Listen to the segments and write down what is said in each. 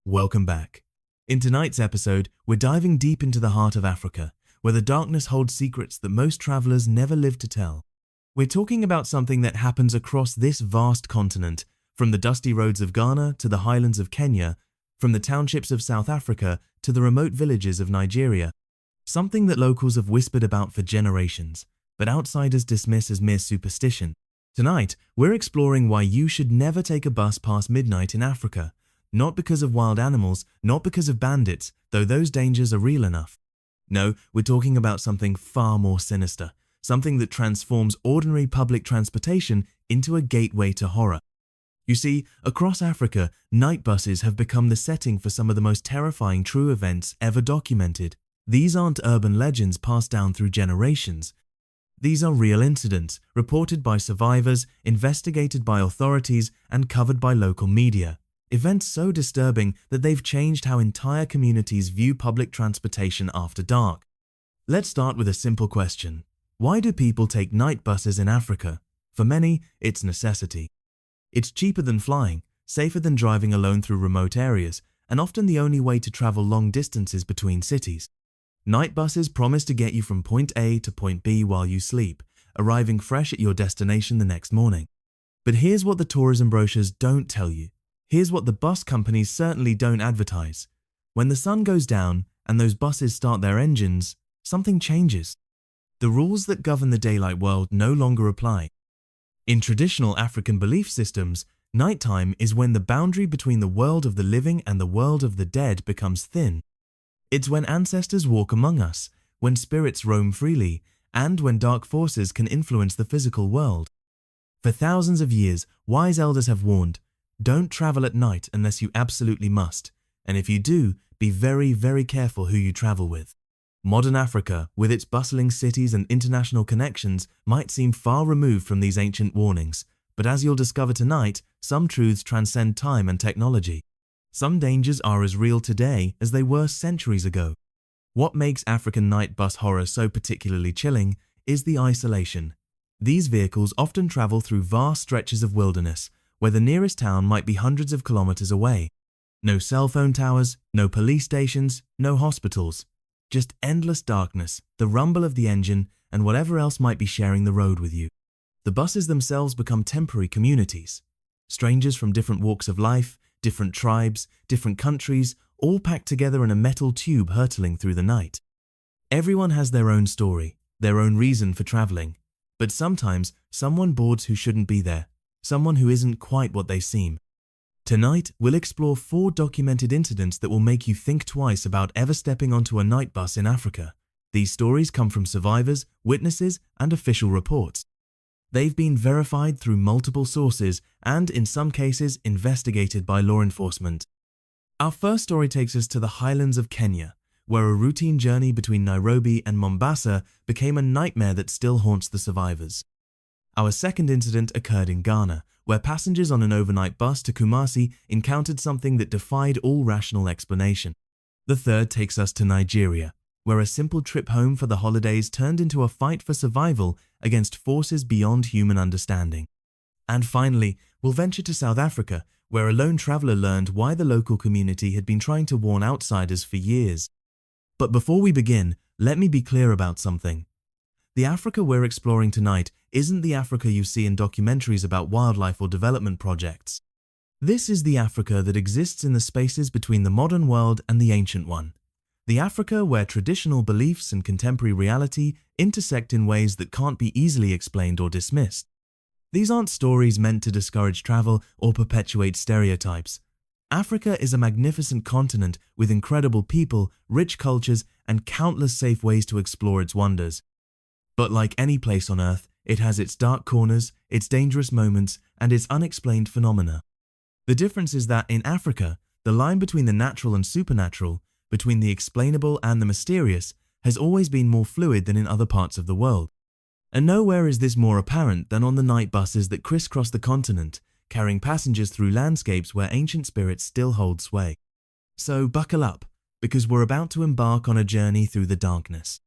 Welcome back. In tonight's episode, we're diving deep into the heart of Africa, where the darkness holds secrets that most travelers never live to tell. We're talking about something that happens across this vast continent, from the dusty roads of Ghana to the highlands of Kenya, from the townships of South Africa to the remote villages of Nigeria. Something that locals have whispered about for generations, but outsiders dismiss as mere superstition. Tonight, we're exploring why you should never take a bus past midnight in Africa. Not because of wild animals, not because of bandits, though those dangers are real enough. No, we're talking about something far more sinister, something that transforms ordinary public transportation into a gateway to horror. You see, across Africa, night buses have become the setting for some of the most terrifying true events ever documented. These aren't urban legends passed down through generations. These are real incidents, reported by survivors, investigated by authorities, and covered by local media. Events so disturbing that they've changed how entire communities view public transportation after dark. Let's start with a simple question. Why do people take night buses in Africa? For many, it's necessity. It's cheaper than flying, safer than driving alone through remote areas, and often the only way to travel long distances between cities. Night buses promise to get you from point A to point B while you sleep, arriving fresh at your destination the next morning. But here's what the tourism brochures don't tell you. Here's what the bus companies certainly don't advertise. When the sun goes down and those buses start their engines, something changes. The rules that govern the daylight world no longer apply. In traditional African belief systems, nighttime is when the boundary between the world of the living and the world of the dead becomes thin. It's when ancestors walk among us, when spirits roam freely, and when dark forces can influence the physical world. For thousands of years, wise elders have warned, don't travel at night unless you absolutely must, and if you do, be very, very careful who you travel with. Modern Africa, with its bustling cities and international connections, might seem far removed from these ancient warnings, but as you'll discover tonight, some truths transcend time and technology. Some dangers are as real today as they were centuries ago. What makes African night bus horror so particularly chilling is the isolation. These vehicles often travel through vast stretches of wilderness, where the nearest town might be hundreds of kilometers away. No cell phone towers, no police stations, no hospitals. Just endless darkness, the rumble of the engine, and whatever else might be sharing the road with you. The buses themselves become temporary communities. Strangers from different walks of life, different tribes, different countries, all packed together in a metal tube hurtling through the night. Everyone has their own story, their own reason for traveling. But sometimes, someone boards who shouldn't be there. Someone who isn't quite what they seem. Tonight, we'll explore 4 documented incidents that will make you think twice about ever stepping onto a night bus in Africa. These stories come from survivors, witnesses, and official reports. They've been verified through multiple sources and, in some cases, investigated by law enforcement. Our first story takes us to the highlands of Kenya, where a routine journey between Nairobi and Mombasa became a nightmare that still haunts the survivors. Our second incident occurred in Ghana, where passengers on an overnight bus to Kumasi encountered something that defied all rational explanation. The third takes us to Nigeria, where a simple trip home for the holidays turned into a fight for survival against forces beyond human understanding. And finally, we'll venture to South Africa, where a lone traveler learned why the local community had been trying to warn outsiders for years. But before we begin, let me be clear about something. The Africa we're exploring tonight isn't the Africa you see in documentaries about wildlife or development projects. This is the Africa that exists in the spaces between the modern world and the ancient one. The Africa where traditional beliefs and contemporary reality intersect in ways that can't be easily explained or dismissed. These aren't stories meant to discourage travel or perpetuate stereotypes. Africa is a magnificent continent with incredible people, rich cultures, and countless safe ways to explore its wonders. But like any place on Earth, it has its dark corners, its dangerous moments, and its unexplained phenomena. The difference is that in Africa, the line between the natural and supernatural, between the explainable and the mysterious, has always been more fluid than in other parts of the world. And nowhere is this more apparent than on the night buses that crisscross the continent, carrying passengers through landscapes where ancient spirits still hold sway. So buckle up, because we're about to embark on a journey through the darkness.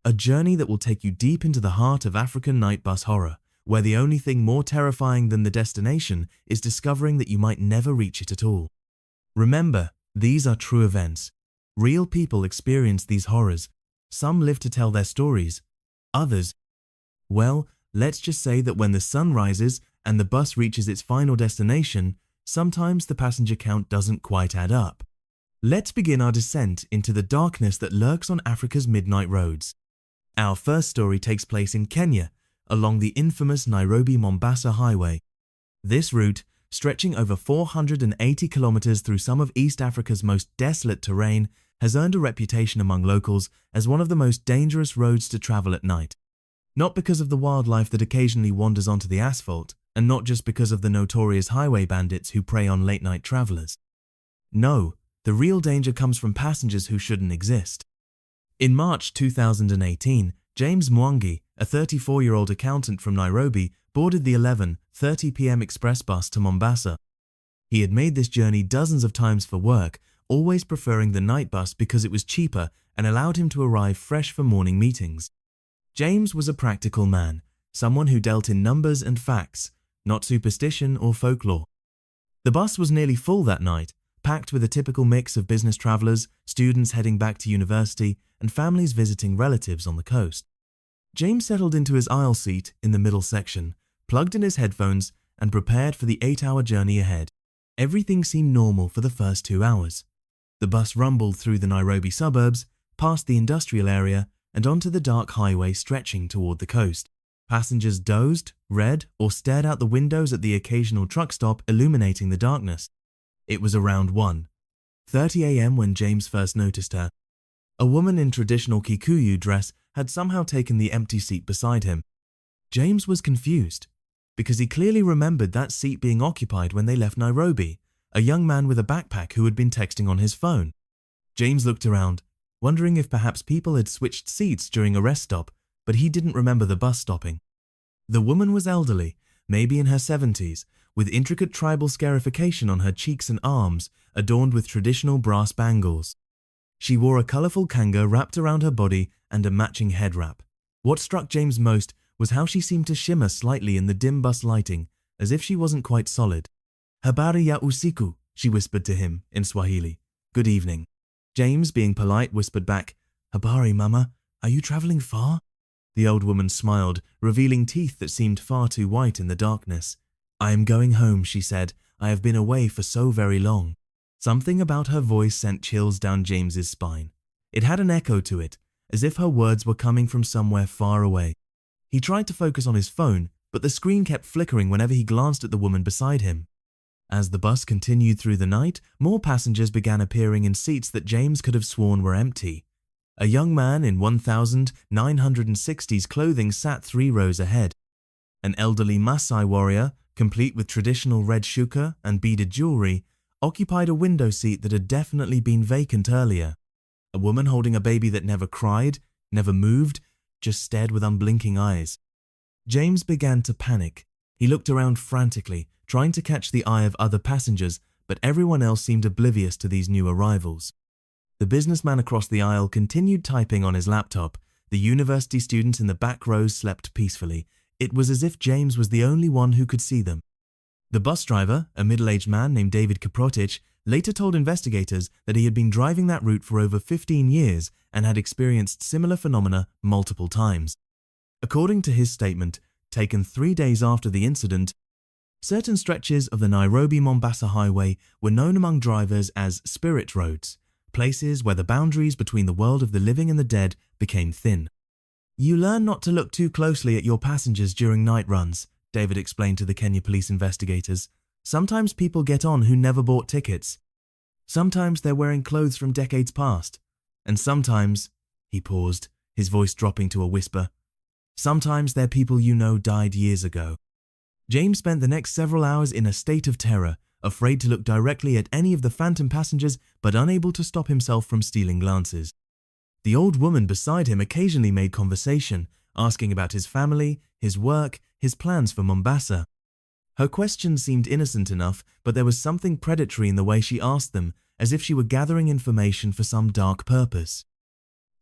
A journey that will take you deep into the heart of African night bus horror, where the only thing more terrifying than the destination is discovering that you might never reach it at all. Remember, These are true events. Real people experience these horrors. Some live to tell their stories. Others, well, let's just say that when the sun rises and the bus reaches its final destination, sometimes the passenger count doesn't quite add up. Let's begin our descent into the darkness that lurks on Africa's midnight roads. Our first story takes place in Kenya, along the infamous Nairobi-Mombasa highway. This route, stretching over 480 kilometers through some of East Africa's most desolate terrain, has earned a reputation among locals as one of the most dangerous roads to travel at night. Not because of the wildlife that occasionally wanders onto the asphalt, and not just because of the notorious highway bandits who prey on late-night travelers. No, the real danger comes from passengers who shouldn't exist. In March 2018, James Mwangi, a 34-year-old accountant from Nairobi, boarded the 11:30 p.m. express bus to Mombasa. He had made this journey dozens of times for work, always preferring the night bus because it was cheaper and allowed him to arrive fresh for morning meetings. James was a practical man, someone who dealt in numbers and facts, not superstition or folklore. The bus was nearly full that night, packed with a typical mix of business travelers, students heading back to university, and families visiting relatives on the coast. James settled into his aisle seat in the middle section, plugged in his headphones, and prepared for the 8-hour journey ahead. Everything seemed normal for the first 2 hours. The bus rumbled through the Nairobi suburbs, past the industrial area, and onto the dark highway stretching toward the coast. Passengers dozed, read, or stared out the windows at the occasional truck stop illuminating the darkness. It was around 1:30 a.m. when James first noticed her. A woman in traditional Kikuyu dress had somehow taken the empty seat beside him. James was confused, because he clearly remembered that seat being occupied when they left Nairobi, a young man with a backpack who had been texting on his phone. James looked around, wondering if perhaps people had switched seats during a rest stop, but he didn't remember the bus stopping. The woman was elderly, maybe in her 70s, with intricate tribal scarification on her cheeks and arms, adorned with traditional brass bangles. She wore a colourful kanga wrapped around her body and a matching head wrap. What struck James most was how she seemed to shimmer slightly in the dim bus lighting, as if she wasn't quite solid. "Habari ya usiku," she whispered to him in Swahili. "Good evening." James, being polite, whispered back, "Habari, mama, are you travelling far?" The old woman smiled, revealing teeth that seemed far too white in the darkness. "I am going home," she said. "I have been away for so very long." Something about her voice sent chills down James's spine. It had an echo to it, as if her words were coming from somewhere far away. He tried to focus on his phone, but the screen kept flickering whenever he glanced at the woman beside him. As the bus continued through the night, more passengers began appearing in seats that James could have sworn were empty. A young man in 1960s clothing sat 3 rows ahead. An elderly Maasai warrior, complete with traditional red shuka and beaded jewelry, occupied a window seat that had definitely been vacant earlier. A woman holding a baby that never cried, never moved, just stared with unblinking eyes. James began to panic. He looked around frantically, trying to catch the eye of other passengers, but everyone else seemed oblivious to these new arrivals. The businessman across the aisle continued typing on his laptop. The university students in the back rows slept peacefully. It was as if James was the only one who could see them. The bus driver, a middle-aged man named David Kiprotich, later told investigators that he had been driving that route for over 15 years and had experienced similar phenomena multiple times. According to his statement, taken 3 days after the incident, certain stretches of the Nairobi-Mombasa highway were known among drivers as spirit roads, places where the boundaries between the world of the living and the dead became thin. "You learn not to look too closely at your passengers during night runs," David explained to the Kenya police investigators. "Sometimes people get on who never bought tickets. Sometimes they're wearing clothes from decades past. And sometimes," he paused, his voice dropping to a whisper, "sometimes they're people you know died years ago." James spent the next several hours in a state of terror, afraid to look directly at any of the phantom passengers but unable to stop himself from stealing glances. The old woman beside him occasionally made conversation, asking about his family, his work, his plans for Mombasa. Her questions seemed innocent enough, but there was something predatory in the way she asked them, as if she were gathering information for some dark purpose.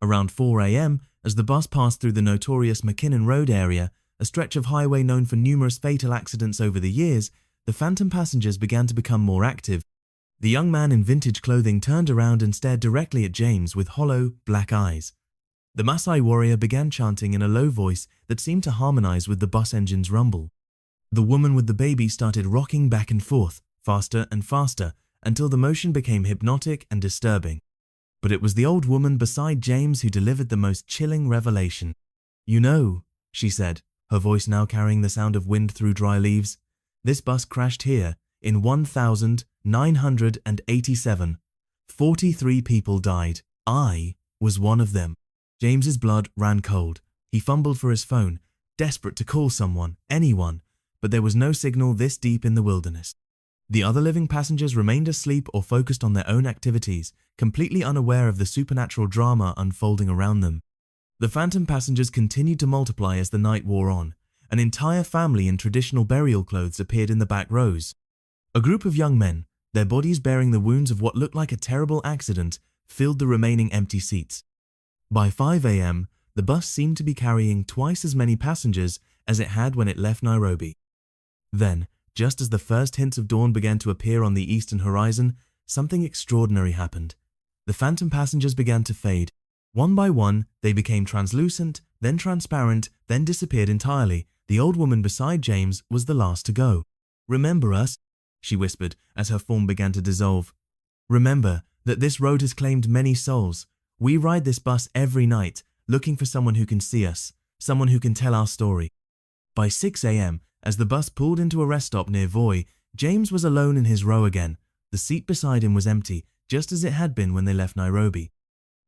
Around 4 a.m., as the bus passed through the notorious McKinnon Road area, a stretch of highway known for numerous fatal accidents over the years, the phantom passengers began to become more active. The young man in vintage clothing turned around and stared directly at James with hollow, black eyes. The Maasai warrior began chanting in a low voice that seemed to harmonize with the bus engine's rumble. The woman with the baby started rocking back and forth, faster and faster, until the motion became hypnotic and disturbing. But it was the old woman beside James who delivered the most chilling revelation. "You know," she said, her voice now carrying the sound of wind through dry leaves, "this bus crashed here in 1987. 43 people died. I was one of them." James's blood ran cold. He fumbled for his phone, desperate to call someone, anyone, but there was no signal this deep in the wilderness. The other living passengers remained asleep or focused on their own activities, completely unaware of the supernatural drama unfolding around them. The phantom passengers continued to multiply as the night wore on. An entire family in traditional burial clothes appeared in the back rows. A group of young men, their bodies bearing the wounds of what looked like a terrible accident, filled the remaining empty seats. By 5 a.m., the bus seemed to be carrying twice as many passengers as it had when it left Nairobi. Then, just as the first hints of dawn began to appear on the eastern horizon, something extraordinary happened. The phantom passengers began to fade. One by one, they became translucent, then transparent, then disappeared entirely. The old woman beside James was the last to go. "Remember us," she whispered as her form began to dissolve. "Remember that this road has claimed many souls. We ride this bus every night, looking for someone who can see us, someone who can tell our story." By 6 a.m., as the bus pulled into a rest stop near Voi, James was alone in his row again. The seat beside him was empty, just as it had been when they left Nairobi.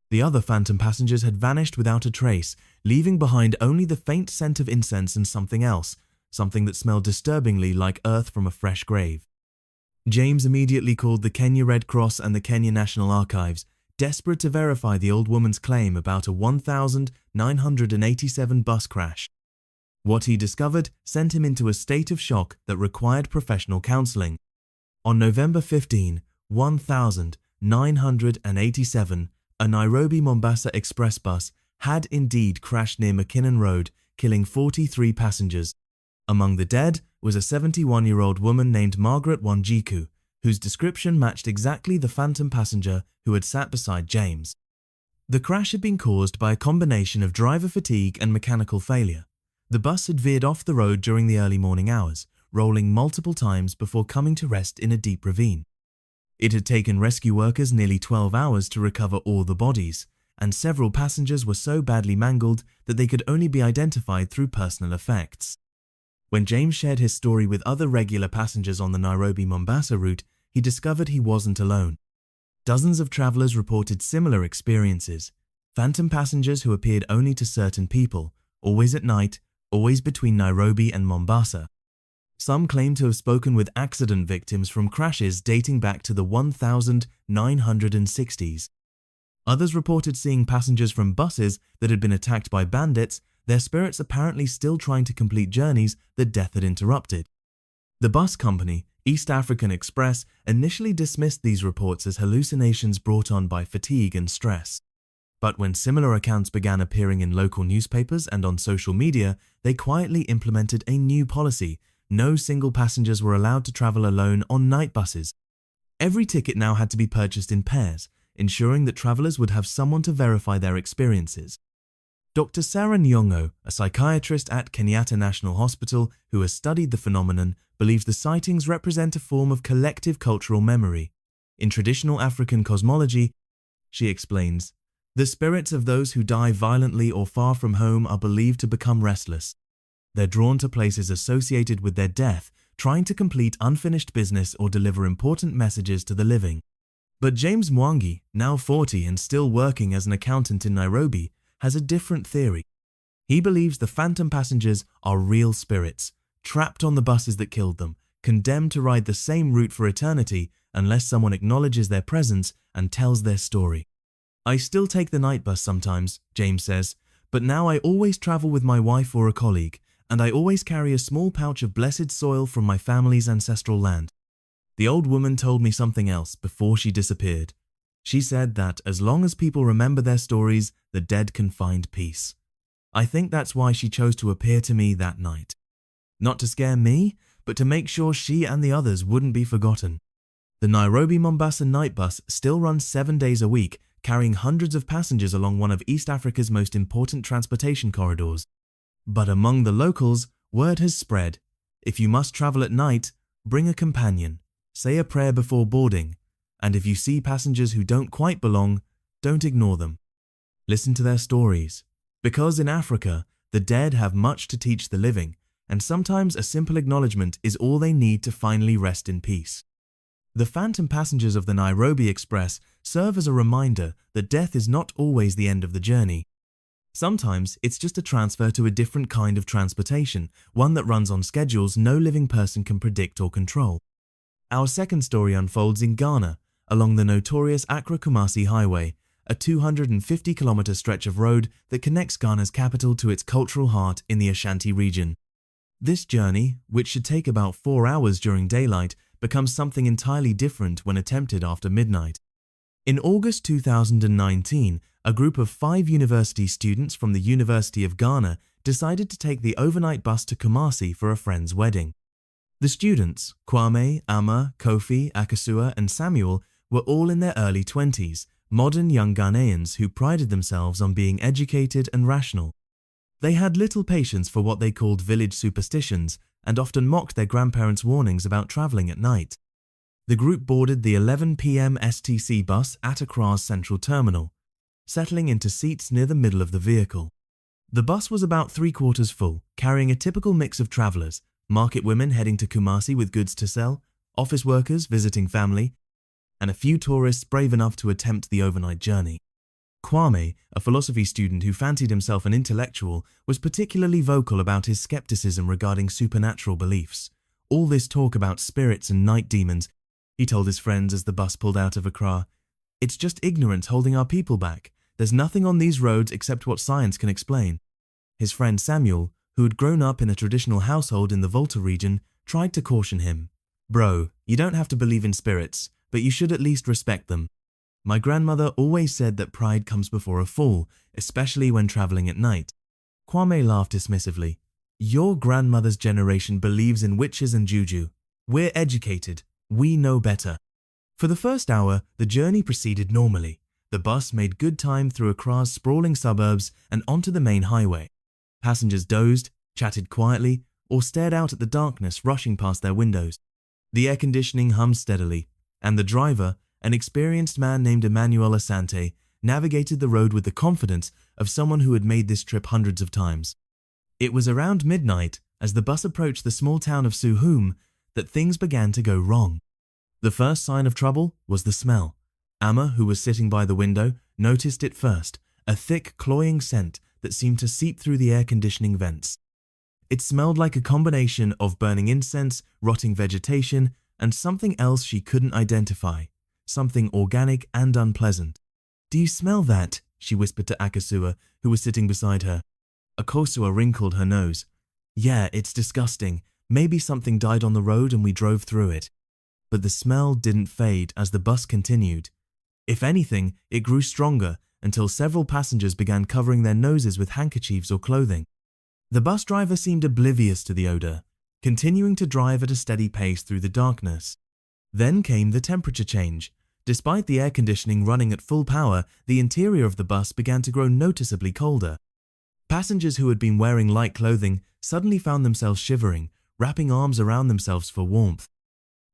The other phantom passengers had vanished without a trace, leaving behind only the faint scent of incense and something else, something that smelled disturbingly like earth from a fresh grave. James immediately called the Kenya Red Cross and the Kenya National Archives, desperate to verify the old woman's claim about a 1987 bus crash. What he discovered sent him into a state of shock that required professional counseling. On November 15, 1987, a Nairobi-Mombasa express bus had indeed crashed near McKinnon Road, killing 43 passengers. Among the dead was a 71-year-old woman named Margaret Wanjiku, whose description matched exactly the phantom passenger who had sat beside James. The crash had been caused by a combination of driver fatigue and mechanical failure. The bus had veered off the road during the early morning hours, rolling multiple times before coming to rest in a deep ravine. It had taken rescue workers nearly 12 hours to recover all the bodies, and several passengers were so badly mangled that they could only be identified through personal effects. When James shared his story with other regular passengers on the Nairobi-Mombasa route, he discovered he wasn't alone. Dozens of travelers reported similar experiences, phantom passengers who appeared only to certain people, always at night, always between Nairobi and Mombasa. Some claimed to have spoken with accident victims from crashes dating back to the 1960s. Others reported seeing passengers from buses that had been attacked by bandits, their spirits apparently still trying to complete journeys that death had interrupted. The bus company, East African Express, initially dismissed these reports as hallucinations brought on by fatigue and stress. But when similar accounts began appearing in local newspapers and on social media, they quietly implemented a new policy. No single passengers were allowed to travel alone on night buses. Every ticket now had to be purchased in pairs, ensuring that travelers would have someone to verify their experiences. Dr. Sarah Nyong'o, a psychiatrist at Kenyatta National Hospital who has studied the phenomenon, believes the sightings represent a form of collective cultural memory. In traditional African cosmology, she explains, the spirits of those who die violently or far from home are believed to become restless. They're drawn to places associated with their death, trying to complete unfinished business or deliver important messages to the living. But James Mwangi, now 40 and still working as an accountant in Nairobi, has a different theory. He believes the phantom passengers are real spirits, trapped on the buses that killed them, condemned to ride the same route for eternity unless someone acknowledges their presence and tells their story. I still take the night bus sometimes, James says, but now I always travel with my wife or a colleague, and I always carry a small pouch of blessed soil from my family's ancestral land. The old woman told me something else before she disappeared. She said that as long as people remember their stories, the dead can find peace. I think that's why she chose to appear to me that night. Not to scare me, but to make sure she and the others wouldn't be forgotten. The Nairobi-Mombasa night bus still runs 7 days a week, carrying hundreds of passengers along one of East Africa's most important transportation corridors. But among the locals, word has spread. If you must travel at night, bring a companion, say a prayer before boarding, and if you see passengers who don't quite belong, don't ignore them. Listen to their stories. Because in Africa, the dead have much to teach the living, and sometimes a simple acknowledgement is all they need to finally rest in peace. The phantom passengers of the Nairobi Express serve as a reminder that death is not always the end of the journey. Sometimes it's just a transfer to a different kind of transportation, one that runs on schedules no living person can predict or control. Our second story unfolds in Ghana, along the notorious Accra-Kumasi Highway, a 250-kilometer stretch of road that connects Ghana's capital to its cultural heart in the Ashanti region. This journey, which should take about 4 hours during daylight, becomes something entirely different when attempted after midnight. In August 2019, a group of 5 university students from the University of Ghana decided to take the overnight bus to Kumasi for a friend's wedding. The students, Kwame, Ama, Kofi, Akasua, and Samuel, were all in their early 20s, modern young Ghanaians who prided themselves on being educated and rational. They had little patience for what they called village superstitions and often mocked their grandparents' warnings about travelling at night. The group boarded the 11 p.m. STC bus at Accra's central terminal, settling into seats near the middle of the vehicle. The bus was about 3/4 full, carrying a typical mix of travellers, market women heading to Kumasi with goods to sell, office workers visiting family, and a few tourists brave enough to attempt the overnight journey. Kwame, a philosophy student who fancied himself an intellectual, was particularly vocal about his skepticism regarding supernatural beliefs. All this talk about spirits and night demons, he told his friends as the bus pulled out of Accra, it's just ignorance holding our people back. There's nothing on these roads except what science can explain. His friend Samuel, who had grown up in a traditional household in the Volta region, tried to caution him. Bro, you don't have to believe in spirits, but you should at least respect them. My grandmother always said that pride comes before a fall, especially when travelling at night. Kwame laughed dismissively. Your grandmother's generation believes in witches and juju. We're educated. We know better. For the first hour, the journey proceeded normally. The bus made good time through Accra's sprawling suburbs and onto the main highway. Passengers dozed, chatted quietly, or stared out at the darkness rushing past their windows. The air conditioning hummed steadily, and the driver, an experienced man named Emmanuel Asante, navigated the road with the confidence of someone who had made this trip hundreds of times. It was around midnight, as the bus approached the small town of Suhum, that things began to go wrong. The first sign of trouble was the smell. Amma, who was sitting by the window, noticed it first, a thick, cloying scent that seemed to seep through the air conditioning vents. It smelled like a combination of burning incense, rotting vegetation, and something else she couldn't identify, something organic and unpleasant. Do you smell that? She whispered to Akasua, who was sitting beside her. Akosua wrinkled her nose. Yeah, it's disgusting. Maybe something died on the road and we drove through it. But the smell didn't fade as the bus continued. If anything, it grew stronger until several passengers began covering their noses with handkerchiefs or clothing. The bus driver seemed oblivious to the odor, continuing to drive at a steady pace through the darkness. Then came the temperature change. Despite the air conditioning running at full power, the interior of the bus began to grow noticeably colder. Passengers who had been wearing light clothing suddenly found themselves shivering, wrapping arms around themselves for warmth.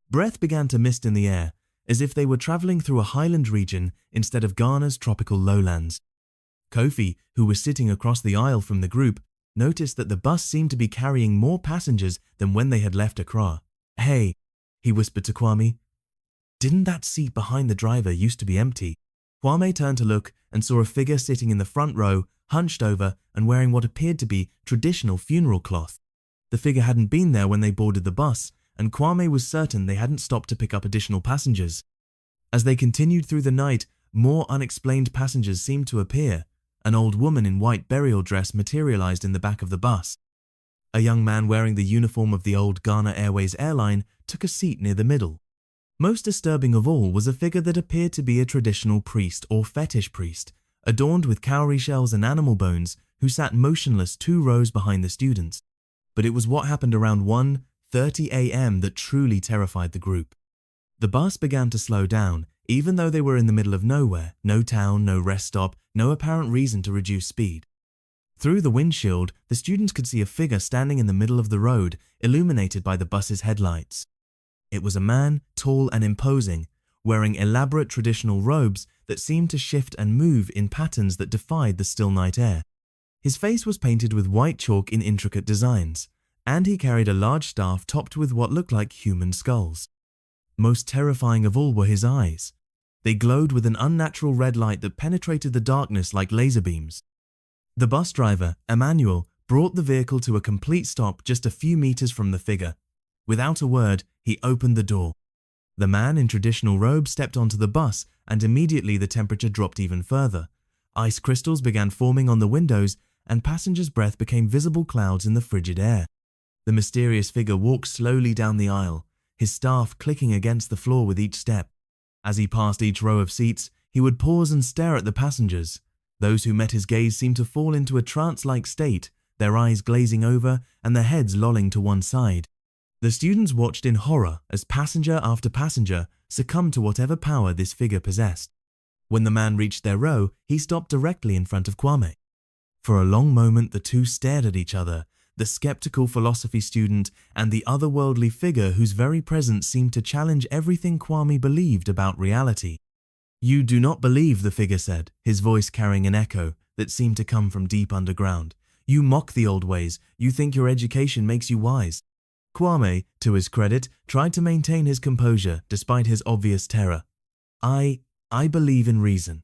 Breath began to mist in the air, as if they were travelling through a highland region instead of Ghana's tropical lowlands. Kofi, who was sitting across the aisle from the group, noticed that the bus seemed to be carrying more passengers than when they had left Accra. Hey, he whispered to Kwame. Didn't that seat behind the driver used to be empty? Kwame turned to look and saw a figure sitting in the front row, hunched over and wearing what appeared to be traditional funeral cloth. The figure hadn't been there when they boarded the bus, and Kwame was certain they hadn't stopped to pick up additional passengers. As they continued through the night, more unexplained passengers seemed to appear. An old woman in white burial dress materialized in the back of the bus. A young man wearing the uniform of the old Ghana Airways airline took a seat near the middle. Most disturbing of all was a figure that appeared to be a traditional priest or fetish priest, adorned with cowrie shells and animal bones, who sat motionless 2 rows behind the students. But it was what happened around 1:30 a.m. that truly terrified the group. The bus began to slow down, even though they were in the middle of nowhere, no town, no rest stop, no apparent reason to reduce speed. Through the windshield, the students could see a figure standing in the middle of the road, illuminated by the bus's headlights. It was a man, tall and imposing, wearing elaborate traditional robes that seemed to shift and move in patterns that defied the still night air. His face was painted with white chalk in intricate designs, and he carried a large staff topped with what looked like human skulls. Most terrifying of all were his eyes. They glowed with an unnatural red light that penetrated the darkness like laser beams. The bus driver, Emmanuel, brought the vehicle to a complete stop just a few meters from the figure. Without a word, he opened the door. The man in traditional robes stepped onto the bus, and immediately the temperature dropped even further. Ice crystals began forming on the windows, and passengers' breath became visible clouds in the frigid air. The mysterious figure walked slowly down the aisle, his staff clicking against the floor with each step. As he passed each row of seats, he would pause and stare at the passengers. Those who met his gaze seemed to fall into a trance-like state, their eyes glazing over and their heads lolling to one side. The students watched in horror as passenger after passenger succumbed to whatever power this figure possessed. When the man reached their row, he stopped directly in front of Kwame. For a long moment, the two stared at each other, the skeptical philosophy student and the otherworldly figure whose very presence seemed to challenge everything Kwame believed about reality. "You do not believe," the figure said, his voice carrying an echo that seemed to come from deep underground. "You mock the old ways. You think your education makes you wise." Kwame, to his credit, tried to maintain his composure despite his obvious terror. I believe in reason,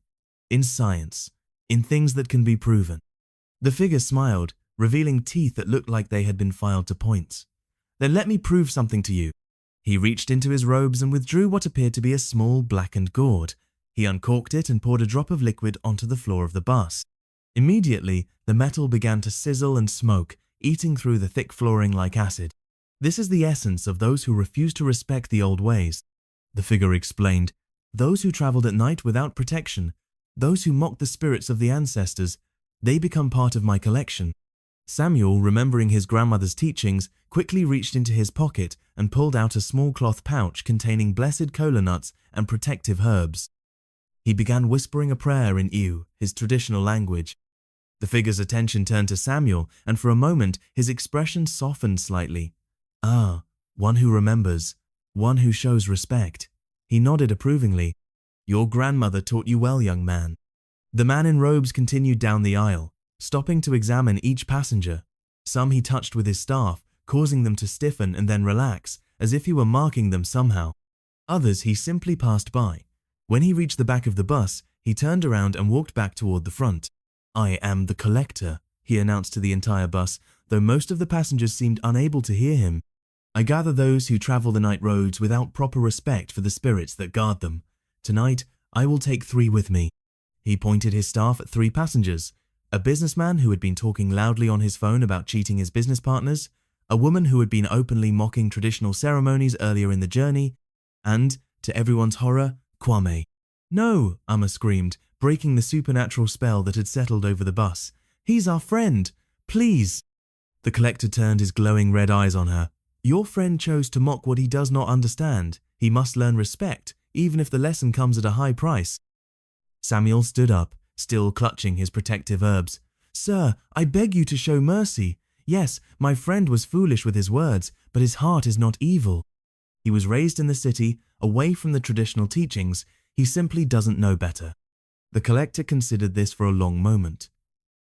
in science, in things that can be proven." The figure smiled, revealing teeth that looked like they had been filed to points. "Then let me prove something to you." He reached into his robes and withdrew what appeared to be a small blackened gourd. He uncorked it and poured a drop of liquid onto the floor of the bus. Immediately, the metal began to sizzle and smoke, eating through the thick flooring like acid. "This is the essence of those who refuse to respect the old ways," the figure explained. "Those who traveled at night without protection, those who mocked the spirits of the ancestors, they become part of my collection." Samuel, remembering his grandmother's teachings, quickly reached into his pocket and pulled out a small cloth pouch containing blessed kola nuts and protective herbs. He began whispering a prayer in Ewe, his traditional language. The figure's attention turned to Samuel, and for a moment his expression softened slightly. "Ah, one who remembers, one who shows respect." He nodded approvingly. "Your grandmother taught you well, young man." The man in robes continued down the aisle, stopping to examine each passenger. Some he touched with his staff, causing them to stiffen and then relax, as if he were marking them somehow. Others he simply passed by. When he reached the back of the bus, he turned around and walked back toward the front. "I am the collector," he announced to the entire bus, though most of the passengers seemed unable to hear him. "I gather those who travel the night roads without proper respect for the spirits that guard them. Tonight, I will take 3 with me." He pointed his staff at 3 passengers: a businessman who had been talking loudly on his phone about cheating his business partners, a woman who had been openly mocking traditional ceremonies earlier in the journey, and, to everyone's horror, Kwame. "No," Amma screamed, breaking the supernatural spell that had settled over the bus. "He's our friend. Please." The collector turned his glowing red eyes on her. "Your friend chose to mock what he does not understand. He must learn respect, even if the lesson comes at a high price." Samuel stood up, still clutching his protective herbs. "Sir, I beg you to show mercy. Yes, my friend was foolish with his words, but his heart is not evil. He was raised in the city, away from the traditional teachings. He simply doesn't know better." The collector considered this for a long moment.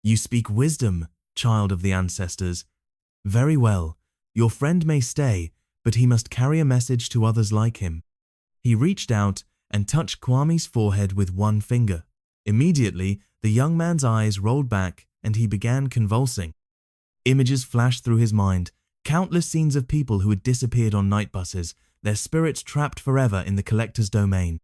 "You speak wisdom, child of the ancestors. Very well, your friend may stay, but he must carry a message to others like him." He reached out and touched Kwame's forehead with one finger. Immediately, the young man's eyes rolled back and he began convulsing. Images flashed through his mind, countless scenes of people who had disappeared on night buses, their spirits trapped forever in the collector's domain.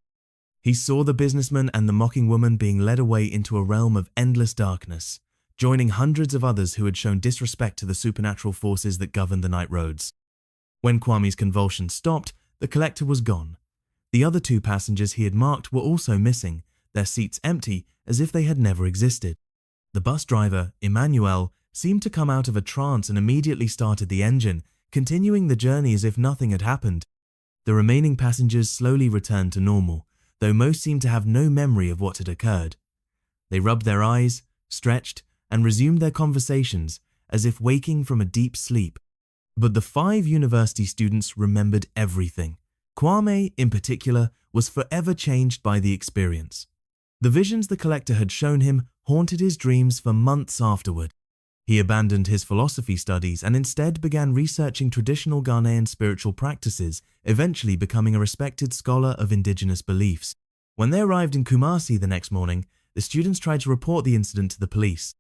He saw the businessman and the mocking woman being led away into a realm of endless darkness, joining hundreds of others who had shown disrespect to the supernatural forces that governed the night roads. When Kwame's convulsions stopped, the collector was gone. The other 2 passengers he had marked were also missing, their seats empty as if they had never existed. The bus driver, Emmanuel, seemed to come out of a trance and immediately started the engine, continuing the journey as if nothing had happened. The remaining passengers slowly returned to normal, though most seemed to have no memory of what had occurred. They rubbed their eyes, stretched, and resumed their conversations as if waking from a deep sleep. But the 5 university students remembered everything. Kwame, in particular, was forever changed by the experience. The visions the collector had shown him haunted his dreams for months afterward. He abandoned his philosophy studies and instead began researching traditional Ghanaian spiritual practices, eventually becoming a respected scholar of indigenous beliefs. When they arrived in Kumasi the next morning, the students tried to report the incident to the police.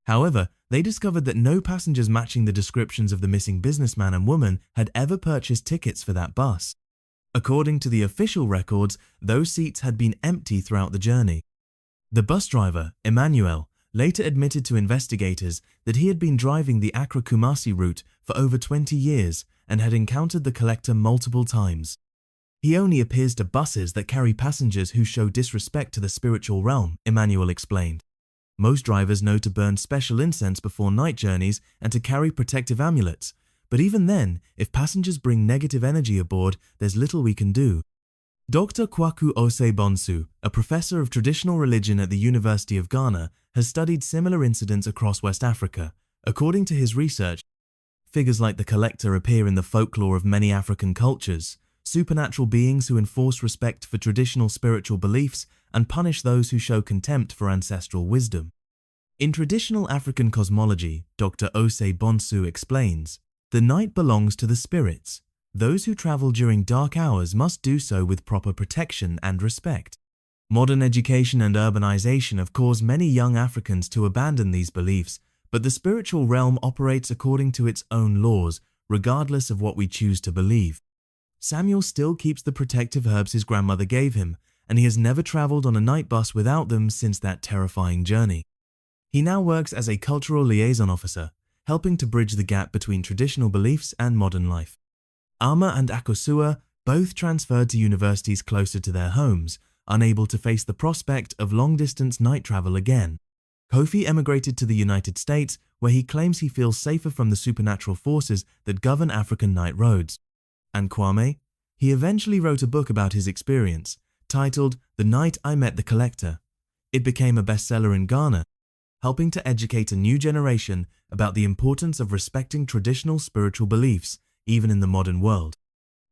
However, they discovered that no passengers matching the descriptions of the missing businessman and woman had ever purchased tickets for that bus. According to the official records, those seats had been empty throughout the journey. The bus driver, Emmanuel, later admitted to investigators that he had been driving the Accra-Kumasi route for over 20 years and had encountered the collector multiple times. He only appears to buses that carry passengers who show disrespect to the spiritual realm, Emmanuel explained. Most drivers know to burn special incense before night journeys and to carry protective amulets, but even then, if passengers bring negative energy aboard, there's little we can do. Dr. Kwaku Osei-Bonsu, a professor of traditional religion at the University of Ghana, has studied similar incidents across West Africa. According to his research, figures like the collector appear in the folklore of many African cultures, supernatural beings who enforce respect for traditional spiritual beliefs and punish those who show contempt for ancestral wisdom. In traditional African cosmology, Dr. Osei-Bonsu explains, the night belongs to the spirits. Those who travel during dark hours must do so with proper protection and respect. Modern education and urbanization have caused many young Africans to abandon these beliefs, but the spiritual realm operates according to its own laws, regardless of what we choose to believe. Samuel still keeps the protective herbs his grandmother gave him, and he has never traveled on a night bus without them since that terrifying journey. He now works as a cultural liaison officer, helping to bridge the gap between traditional beliefs and modern life. Ama and Akosua both transferred to universities closer to their homes, unable to face the prospect of long-distance night travel again. Kofi emigrated to the United States, where he claims he feels safer from the supernatural forces that govern African night roads. And Kwame? He eventually wrote a book about his experience, titled The Night I Met the Collector. It became a bestseller in Ghana, helping to educate a new generation about the importance of respecting traditional spiritual beliefs, even in the modern world.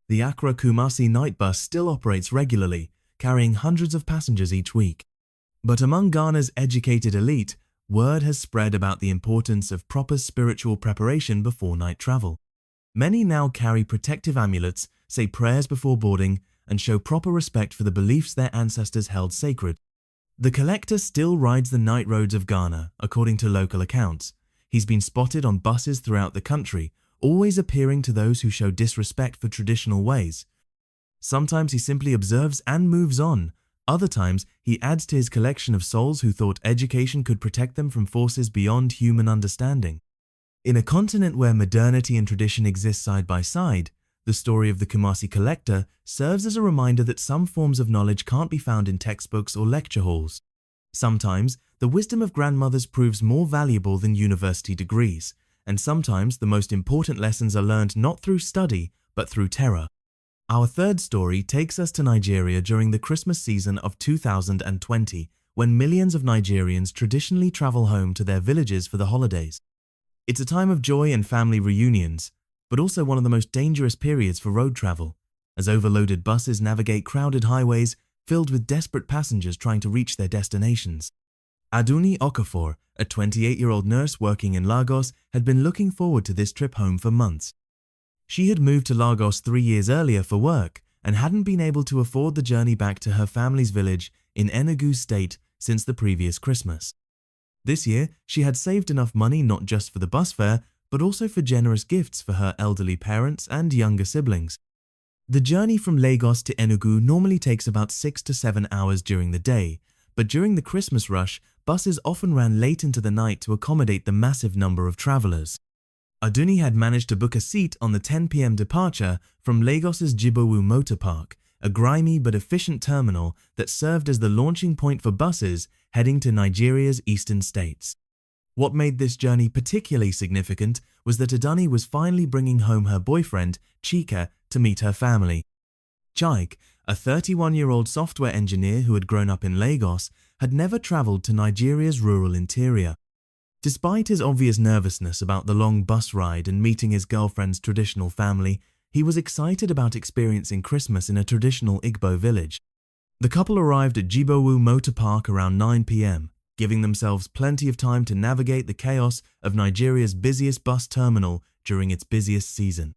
The Accra-Kumasi night bus still operates regularly, carrying hundreds of passengers each week. But among Ghana's educated elite, word has spread about the importance of proper spiritual preparation before night travel. Many now carry protective amulets, say prayers before boarding, and show proper respect for the beliefs their ancestors held sacred. The collector still rides the night roads of Ghana, according to local accounts. He's been spotted on buses throughout the country, always appearing to those who show disrespect for traditional ways. Sometimes he simply observes and moves on. Other times, he adds to his collection of souls who thought education could protect them from forces beyond human understanding. In a continent where modernity and tradition exist side by side, the story of the Kumasi collector serves as a reminder that some forms of knowledge can't be found in textbooks or lecture halls. Sometimes, the wisdom of grandmothers proves more valuable than university degrees, and sometimes the most important lessons are learned not through study, but through terror. Our third story takes us to Nigeria during the Christmas season of 2020, when millions of Nigerians traditionally travel home to their villages for the holidays. It's a time of joy and family reunions, but also one of the most dangerous periods for road travel, as overloaded buses navigate crowded highways filled with desperate passengers trying to reach their destinations. Aduni Okafor, a 28-year-old nurse working in Lagos, had been looking forward to this trip home for months. She had moved to Lagos 3 years earlier for work and hadn't been able to afford the journey back to her family's village in Enugu State since the previous Christmas. This year, she had saved enough money not just for the bus fare, but also for generous gifts for her elderly parents and younger siblings. The journey from Lagos to Enugu normally takes about 6 to 7 hours during the day, but during the Christmas rush, buses often ran late into the night to accommodate the massive number of travelers. Aduni had managed to book a seat on the 10 p.m. departure from Lagos's Jibowu Motor Park, a grimy but efficient terminal that served as the launching point for buses heading to Nigeria's eastern states. What made this journey particularly significant was that Aduni was finally bringing home her boyfriend, Chika, to meet her family. Chaik, a 31-year-old software engineer who had grown up in Lagos, had never traveled to Nigeria's rural interior. Despite his obvious nervousness about the long bus ride and meeting his girlfriend's traditional family, he was excited about experiencing Christmas in a traditional Igbo village. The couple arrived at Jibowu Motor Park around 9 p.m., giving themselves plenty of time to navigate the chaos of Nigeria's busiest bus terminal during its busiest season.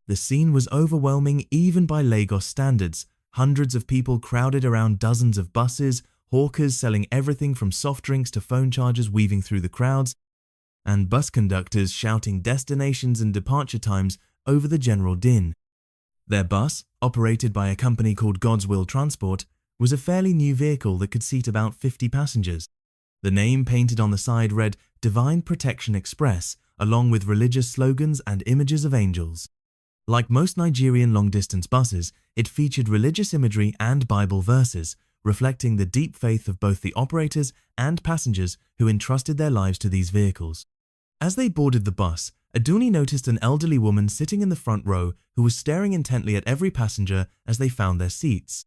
The scene was overwhelming even by Lagos standards. Hundreds of people crowded around dozens of buses, hawkers selling everything from soft drinks to phone chargers weaving through the crowds, and bus conductors shouting destinations and departure times over the general din. Their bus, operated by a company called God's Will Transport, was a fairly new vehicle that could seat about 50 passengers. The name painted on the side read Divine Protection Express, along with religious slogans and images of angels. Like most Nigerian long-distance buses, it featured religious imagery and Bible verses, reflecting the deep faith of both the operators and passengers who entrusted their lives to these vehicles. As they boarded the bus, Aduni noticed an elderly woman sitting in the front row who was staring intently at every passenger as they found their seats.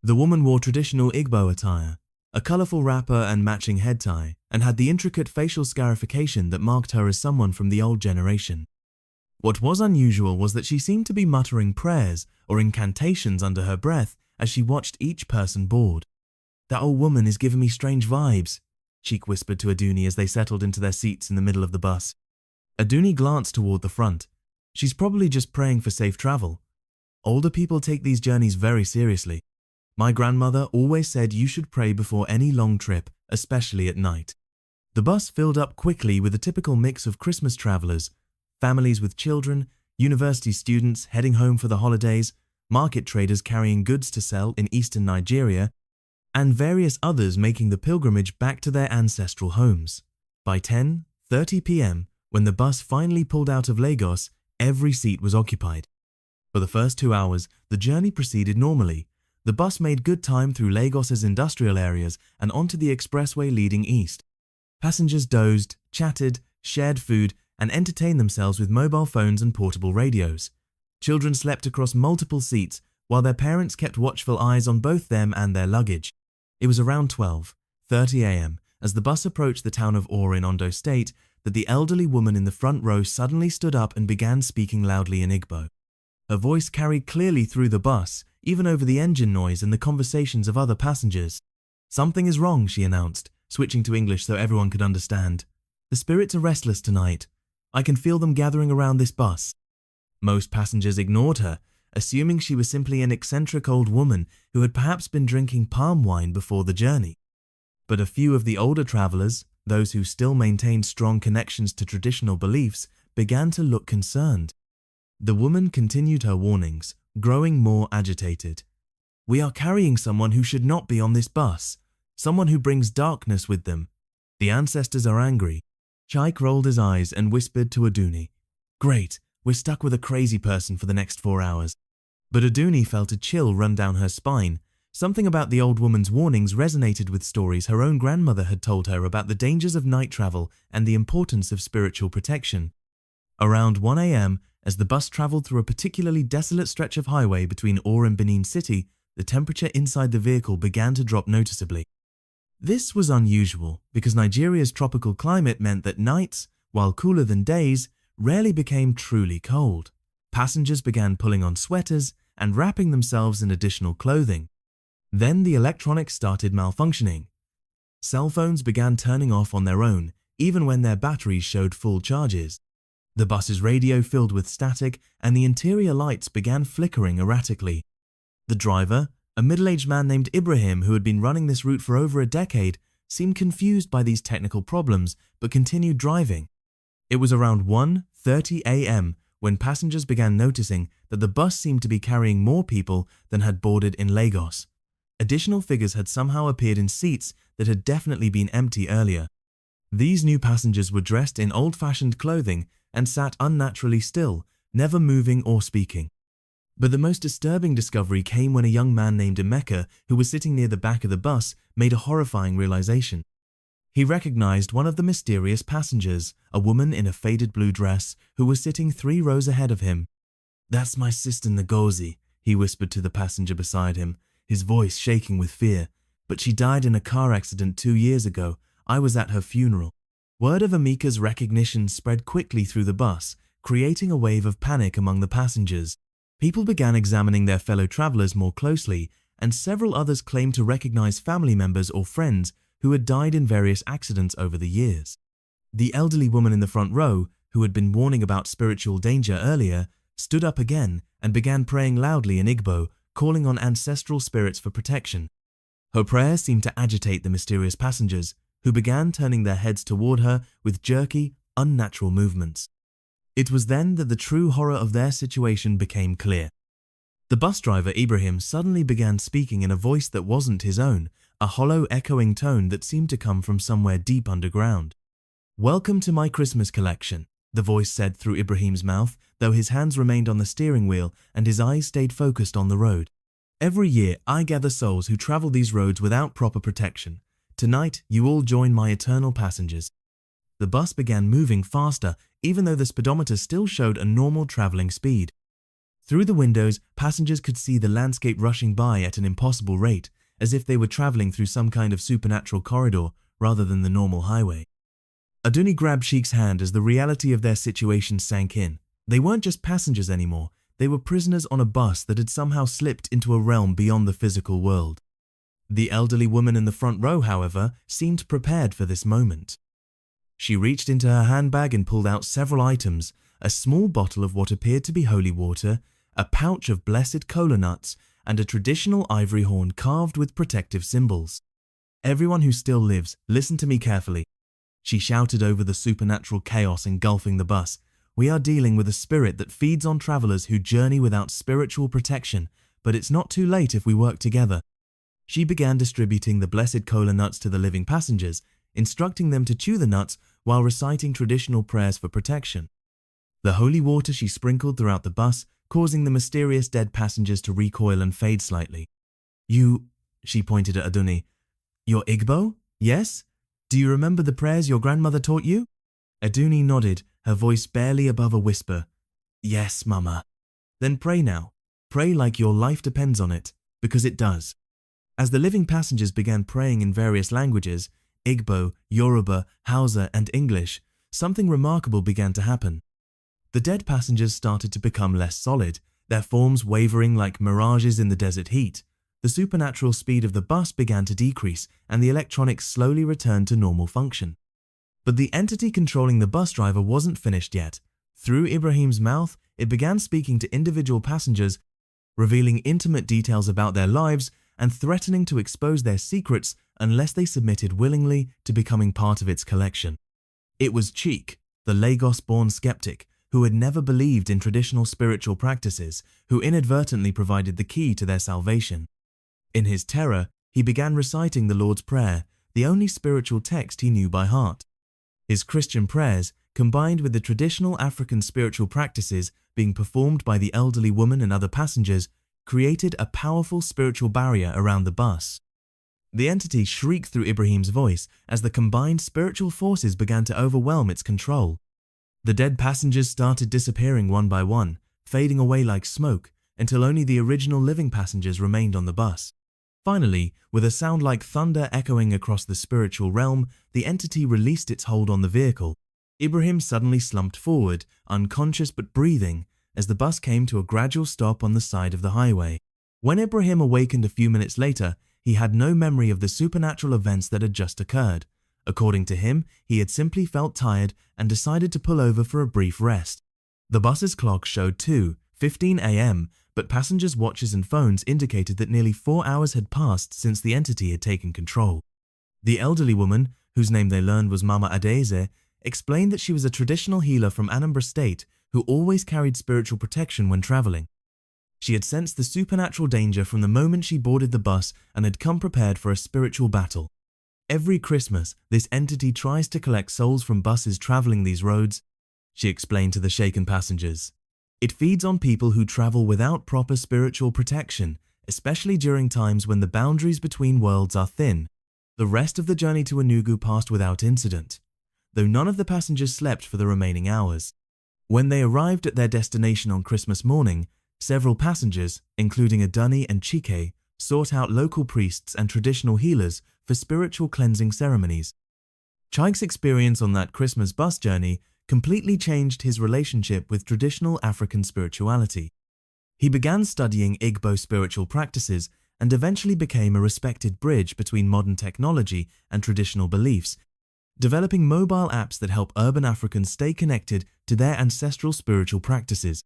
The woman wore traditional Igbo attire, a colourful wrapper and matching head tie, and had the intricate facial scarification that marked her as someone from the old generation. What was unusual was that she seemed to be muttering prayers or incantations under her breath as she watched each person board. "That old woman is giving me strange vibes," Cheek whispered to Aduni as they settled into their seats in the middle of the bus. Aduni glanced toward the front. "She's probably just praying for safe travel. Older people take these journeys very seriously. My grandmother always said you should pray before any long trip, especially at night." The bus filled up quickly with a typical mix of Christmas travelers, families with children, university students heading home for the holidays, market traders carrying goods to sell in eastern Nigeria, and various others making the pilgrimage back to their ancestral homes. By 10:30 p.m., when the bus finally pulled out of Lagos, every seat was occupied. For the first 2 hours, the journey proceeded normally. The bus made good time through Lagos's industrial areas and onto the expressway leading east. Passengers dozed, chatted, shared food, and entertained themselves with mobile phones and portable radios. Children slept across multiple seats, while their parents kept watchful eyes on both them and their luggage. It was around 12:30 a.m. as the bus approached the town of Ore in Ondo State that the elderly woman in the front row suddenly stood up and began speaking loudly in Igbo. Her voice carried clearly through the bus, even over the engine noise and the conversations of other passengers. "Something is wrong," she announced, switching to English so everyone could understand. "The spirits are restless tonight. I can feel them gathering around this bus." Most passengers ignored her, assuming she was simply an eccentric old woman who had perhaps been drinking palm wine before the journey. But a few of the older travelers, those who still maintained strong connections to traditional beliefs, began to look concerned. The woman continued her warnings, growing more agitated. "We are carrying someone who should not be on this bus, someone who brings darkness with them. The ancestors are angry." Chaik rolled his eyes and whispered to Aduni, "Great, we're stuck with a crazy person for the next 4 hours." But Aduni felt a chill run down her spine. Something about the old woman's warnings resonated with stories her own grandmother had told her about the dangers of night travel and the importance of spiritual protection. Around 1 a.m., as the bus traveled through a particularly desolate stretch of highway between Ore and Benin City, the temperature inside the vehicle began to drop noticeably. This was unusual because Nigeria's tropical climate meant that nights, while cooler than days, rarely became truly cold. Passengers began pulling on sweaters and wrapping themselves in additional clothing. Then the electronics started malfunctioning. Cell phones began turning off on their own, even when their batteries showed full charges. The bus's radio filled with static and the interior lights began flickering erratically. The driver, a middle-aged man named Ibrahim who had been running this route for over a decade, seemed confused by these technical problems but continued driving. It was around 1:30 a.m. when passengers began noticing that the bus seemed to be carrying more people than had boarded in Lagos. Additional figures had somehow appeared in seats that had definitely been empty earlier. These new passengers were dressed in old-fashioned clothing and sat unnaturally still, never moving or speaking. But the most disturbing discovery came when a young man named Emeka, who was sitting near the back of the bus, made a horrifying realization. He recognized one of the mysterious passengers, a woman in a faded blue dress, who was sitting 3 rows ahead of him. "That's my sister Ngozi," he whispered to the passenger beside him, his voice shaking with fear. "But she died in a car accident 2 years ago. I was at her funeral." Word of Amika's recognition spread quickly through the bus, creating a wave of panic among the passengers. People began examining their fellow travelers more closely, and several others claimed to recognize family members or friends who had died in various accidents over the years. The elderly woman in the front row, who had been warning about spiritual danger earlier, stood up again and began praying loudly in Igbo, calling on ancestral spirits for protection. Her prayer seemed to agitate the mysterious passengers, who began turning their heads toward her with jerky, unnatural movements. It was then that the true horror of their situation became clear. The bus driver, Ibrahim, suddenly began speaking in a voice that wasn't his own, a hollow, echoing tone that seemed to come from somewhere deep underground. "Welcome to my Christmas collection," the voice said through Ibrahim's mouth, though his hands remained on the steering wheel and his eyes stayed focused on the road. "Every year, I gather souls who travel these roads without proper protection. Tonight, you all join my eternal passengers." The bus began moving faster, even though the speedometer still showed a normal traveling speed. Through the windows, passengers could see the landscape rushing by at an impossible rate, as if they were traveling through some kind of supernatural corridor rather than the normal highway. Aduni grabbed Sheik's hand as the reality of their situation sank in. They weren't just passengers anymore, they were prisoners on a bus that had somehow slipped into a realm beyond the physical world. The elderly woman in the front row, however, seemed prepared for this moment. She reached into her handbag and pulled out several items: a small bottle of what appeared to be holy water, a pouch of blessed kola nuts, and a traditional ivory horn carved with protective symbols. "Everyone who still lives, listen to me carefully," she shouted over the supernatural chaos engulfing the bus. "We are dealing with a spirit that feeds on travelers who journey without spiritual protection, but it's not too late if we work together." She began distributing the blessed kola nuts to the living passengers, instructing them to chew the nuts while reciting traditional prayers for protection. The holy water she sprinkled throughout the bus, causing the mysterious dead passengers to recoil and fade slightly. She pointed at Aduni. "You're Igbo? Yes? Do you remember the prayers your grandmother taught you?" Aduni nodded, her voice barely above a whisper. "Yes, Mama." "Then pray now. Pray like your life depends on it, because it does." As the living passengers began praying in various languages, Igbo, Yoruba, Hausa, and English, something remarkable began to happen. The dead passengers started to become less solid, their forms wavering like mirages in the desert heat. The supernatural speed of the bus began to decrease, and the electronics slowly returned to normal function. But the entity controlling the bus driver wasn't finished yet. Through Ibrahim's mouth, it began speaking to individual passengers, revealing intimate details about their lives and threatening to expose their secrets unless they submitted willingly to becoming part of its collection. It was Cheek, the Lagos-born skeptic, who had never believed in traditional spiritual practices, who inadvertently provided the key to their salvation. In his terror, he began reciting the Lord's Prayer, the only spiritual text he knew by heart. His Christian prayers, combined with the traditional African spiritual practices being performed by the elderly woman and other passengers, created a powerful spiritual barrier around the bus. The entity shrieked through Ibrahim's voice as the combined spiritual forces began to overwhelm its control. The dead passengers started disappearing one by one, fading away like smoke, until only the original living passengers remained on the bus. Finally, with a sound like thunder echoing across the spiritual realm, the entity released its hold on the vehicle. Ibrahim suddenly slumped forward, unconscious but breathing, as the bus came to a gradual stop on the side of the highway. When Ibrahim awakened a few minutes later, he had no memory of the supernatural events that had just occurred. According to him, he had simply felt tired and decided to pull over for a brief rest. The bus's clock showed 2:15 a.m., but passengers' watches and phones indicated that nearly 4 hours had passed since the entity had taken control. The elderly woman, whose name they learned was Mama Adeze, explained that she was a traditional healer from Anambra State who always carried spiritual protection when traveling. She had sensed the supernatural danger from the moment she boarded the bus and had come prepared for a spiritual battle. Every Christmas, this entity tries to collect souls from buses traveling these roads, she explained to the shaken passengers. It feeds on people who travel without proper spiritual protection, especially during times when the boundaries between worlds are thin. The rest of the journey to Enugu passed without incident, though none of the passengers slept for the remaining hours. When they arrived at their destination on Christmas morning, Several passengers, including Adani and Chike, sought out local priests and traditional healers for spiritual cleansing ceremonies. Chike's experience on that Christmas bus journey completely changed his relationship with traditional African spirituality. He began studying Igbo spiritual practices and eventually became a respected bridge between modern technology and traditional beliefs, developing mobile apps that help urban Africans stay connected to their ancestral spiritual practices.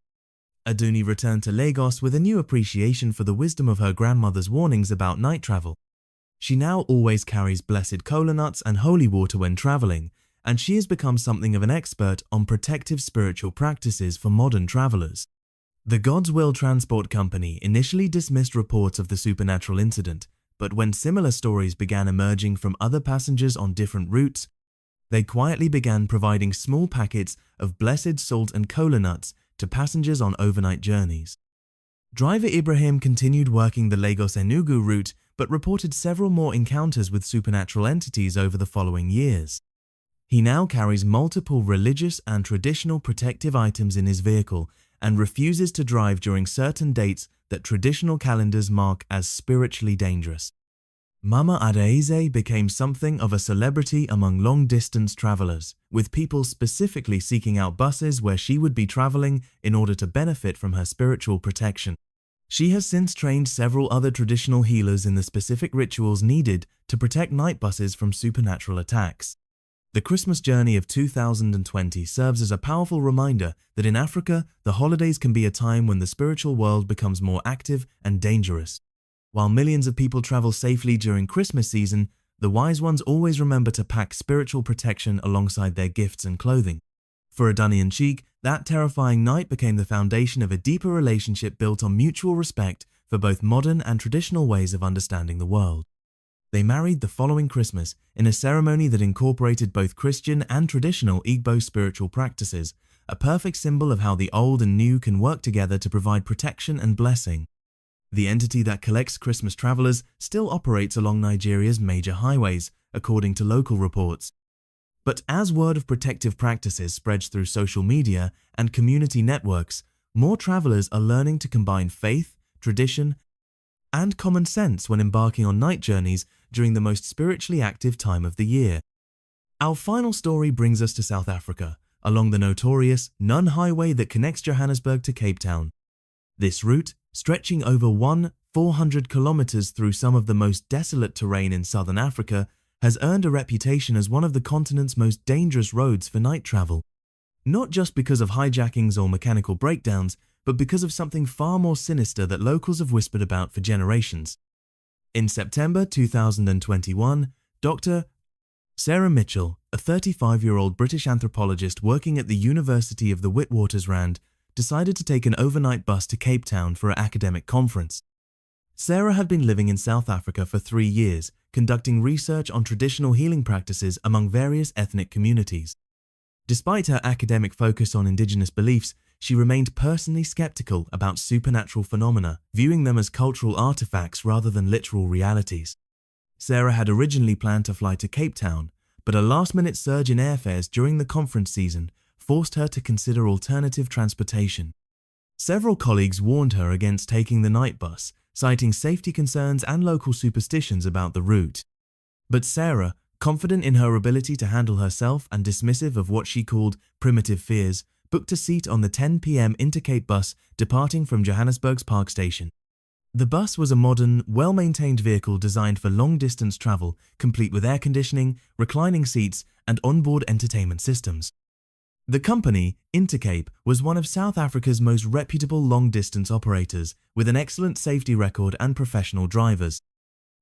Aduni returned to Lagos with a new appreciation for the wisdom of her grandmother's warnings about night travel. She now always carries blessed kola nuts and holy water when traveling, and she has become something of an expert on protective spiritual practices for modern travelers. The God's Will Transport Company initially dismissed reports of the supernatural incident, but when similar stories began emerging from other passengers on different routes, they quietly began providing small packets of blessed salt and kola nuts to passengers on overnight journeys. Driver Ibrahim continued working the Lagos-Enugu route but reported several more encounters with supernatural entities over the following years. He now carries multiple religious and traditional protective items in his vehicle and refuses to drive during certain dates that traditional calendars mark as spiritually dangerous. Mama Adaize became something of a celebrity among long-distance travelers, with people specifically seeking out buses where she would be traveling in order to benefit from her spiritual protection. She has since trained several other traditional healers in the specific rituals needed to protect night buses from supernatural attacks. The Christmas journey of 2020 serves as a powerful reminder that in Africa, the holidays can be a time when the spiritual world becomes more active and dangerous. While millions of people travel safely during Christmas season, the wise ones always remember to pack spiritual protection alongside their gifts and clothing. For Adani and Chike, that terrifying night became the foundation of a deeper relationship built on mutual respect for both modern and traditional ways of understanding the world. They married the following Christmas in a ceremony that incorporated both Christian and traditional Igbo spiritual practices, a perfect symbol of how the old and new can work together to provide protection and blessing. The entity that collects Christmas travelers still operates along Nigeria's major highways, according to local reports. But as word of protective practices spreads through social media and community networks, more travelers are learning to combine faith, tradition, and common sense when embarking on night journeys during the most spiritually active time of the year. Our final story brings us to South Africa, along the notorious Nun Highway that connects Johannesburg to Cape Town. This route, stretching over 400 kilometers through some of the most desolate terrain in southern Africa, has earned a reputation as one of the continent's most dangerous roads for night travel. Not just because of hijackings or mechanical breakdowns, but because of something far more sinister that locals have whispered about for generations. In September 2021, Dr. Sarah Mitchell, a 35-year-old British anthropologist working at the University of the Witwatersrand, decided to take an overnight bus to Cape Town for an academic conference. Sarah had been living in South Africa for 3 years, conducting research on traditional healing practices among various ethnic communities. Despite her academic focus on indigenous beliefs, she remained personally skeptical about supernatural phenomena, viewing them as cultural artifacts rather than literal realities. Sarah had originally planned to fly to Cape Town, but a last-minute surge in airfares during the conference season forced her to consider alternative transportation. Several colleagues warned her against taking the night bus, citing safety concerns and local superstitions about the route. But Sarah, confident in her ability to handle herself and dismissive of what she called primitive fears, booked a seat on the 10 p.m. Intercape bus departing from Johannesburg's Park Station. The bus was a modern, well-maintained vehicle designed for long-distance travel, complete with air conditioning, reclining seats, and onboard entertainment systems. The company, Intercape, was one of South Africa's most reputable long-distance operators, with an excellent safety record and professional drivers.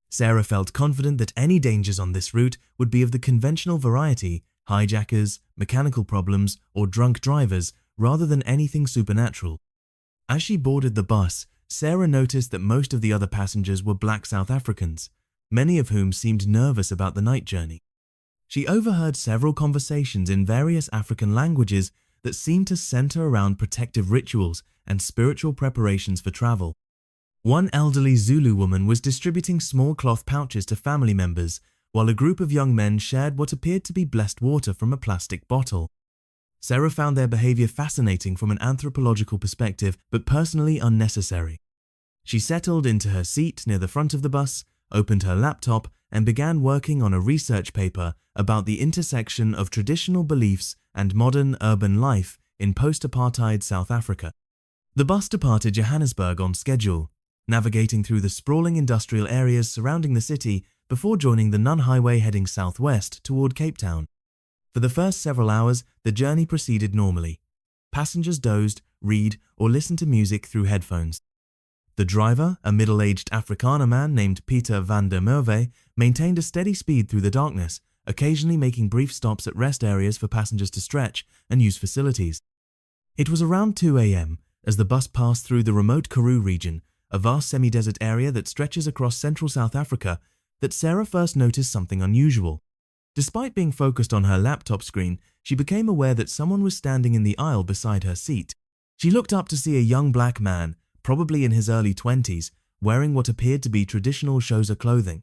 Sarah felt confident that any dangers on this route would be of the conventional variety, hijackers, mechanical problems, or drunk drivers, rather than anything supernatural. As she boarded the bus, Sarah noticed that most of the other passengers were black South Africans, many of whom seemed nervous about the night journey. She overheard several conversations in various African languages that seemed to center around protective rituals and spiritual preparations for travel. One elderly Zulu woman was distributing small cloth pouches to family members, while a group of young men shared what appeared to be blessed water from a plastic bottle. Sarah found their behavior fascinating from an anthropological perspective, but personally unnecessary. She settled into her seat near the front of the bus, opened her laptop, and began working on a research paper about the intersection of traditional beliefs and modern urban life in post-apartheid South Africa. The bus departed Johannesburg on schedule, navigating through the sprawling industrial areas surrounding the city before joining the Nun Highway heading southwest toward Cape Town. For the first several hours, the journey proceeded normally. Passengers dozed, read, or listened to music through headphones. The driver, a middle-aged Afrikaner man named Peter van der Merwe, maintained a steady speed through the darkness, occasionally making brief stops at rest areas for passengers to stretch and use facilities. It was around 2 a.m. as the bus passed through the remote Karoo region, a vast semi-desert area that stretches across central South Africa, that Sarah first noticed something unusual. Despite being focused on her laptop screen, she became aware that someone was standing in the aisle beside her seat. She looked up to see a young black man, probably in his early 20s, wearing what appeared to be traditional Xhosa clothing.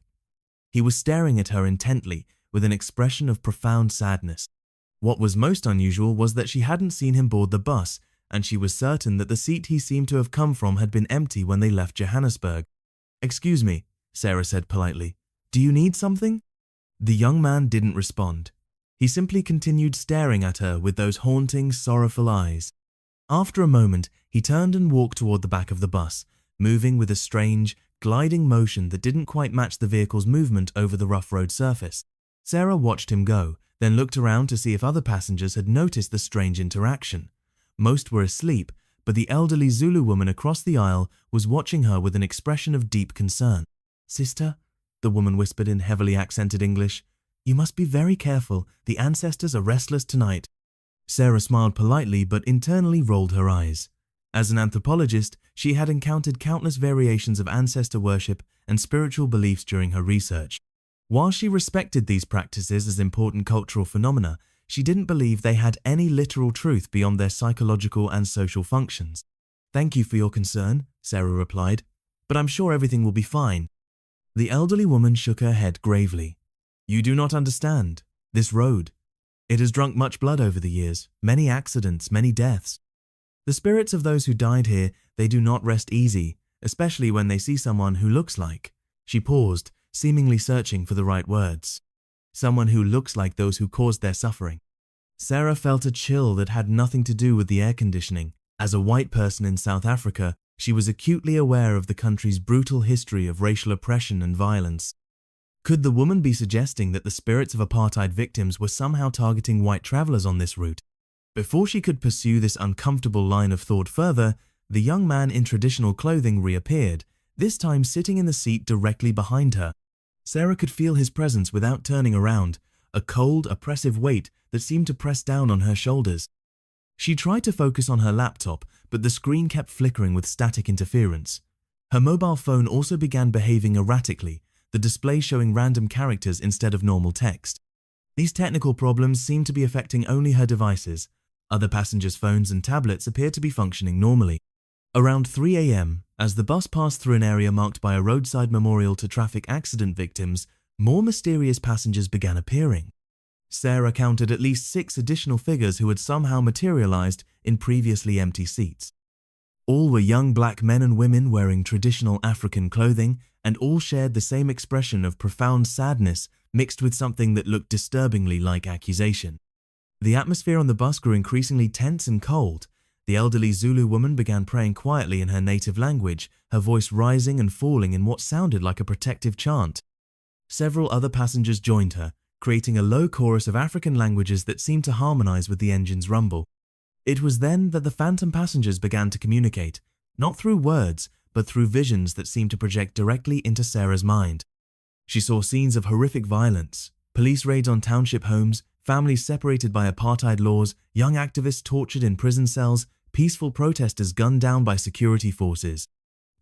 He was staring at her intently, with an expression of profound sadness. What was most unusual was that she hadn't seen him board the bus, and she was certain that the seat he seemed to have come from had been empty when they left Johannesburg. "Excuse me," Sarah said politely. "Do you need something?" The young man didn't respond. He simply continued staring at her with those haunting, sorrowful eyes. After a moment, he turned and walked toward the back of the bus, moving with a strange, gliding motion that didn't quite match the vehicle's movement over the rough road surface. Sarah watched him go, then looked around to see if other passengers had noticed the strange interaction. Most were asleep, but the elderly Zulu woman across the aisle was watching her with an expression of deep concern. "Sister," the woman whispered in heavily accented English, "you must be very careful. The ancestors are restless tonight." Sarah smiled politely but internally rolled her eyes. As an anthropologist, she had encountered countless variations of ancestor worship and spiritual beliefs during her research. While she respected these practices as important cultural phenomena, she didn't believe they had any literal truth beyond their psychological and social functions. "Thank you for your concern," Sarah replied, "but I'm sure everything will be fine." The elderly woman shook her head gravely. "You do not understand. This road. It has drunk much blood over the years, many accidents, many deaths. The spirits of those who died here, they do not rest easy, especially when they see someone who looks like—" She paused, seemingly searching for the right words. "Someone who looks like those who caused their suffering." Sarah felt a chill that had nothing to do with the air conditioning. As a white person in South Africa, she was acutely aware of the country's brutal history of racial oppression and violence. Could the woman be suggesting that the spirits of apartheid victims were somehow targeting white travelers on this route? Before she could pursue this uncomfortable line of thought further, the young man in traditional clothing reappeared, this time sitting in the seat directly behind her. Sarah could feel his presence without turning around, a cold, oppressive weight that seemed to press down on her shoulders. She tried to focus on her laptop, but the screen kept flickering with static interference. Her mobile phone also began behaving erratically, the display showing random characters instead of normal text. These technical problems seemed to be affecting only her devices. Other passengers' phones and tablets appeared to be functioning normally. Around 3 a.m., as the bus passed through an area marked by a roadside memorial to traffic accident victims, more mysterious passengers began appearing. Sarah counted at least 6 additional figures who had somehow materialized in previously empty seats. All were young black men and women wearing traditional African clothing, and all shared the same expression of profound sadness mixed with something that looked disturbingly like accusation. The atmosphere on the bus grew increasingly tense and cold. The elderly Zulu woman began praying quietly in her native language, her voice rising and falling in what sounded like a protective chant. Several other passengers joined her, creating a low chorus of African languages that seemed to harmonize with the engine's rumble. It was then that the phantom passengers began to communicate, not through words, but through visions that seemed to project directly into Sarah's mind. She saw scenes of horrific violence, police raids on township homes, families separated by apartheid laws, young activists tortured in prison cells, peaceful protesters gunned down by security forces.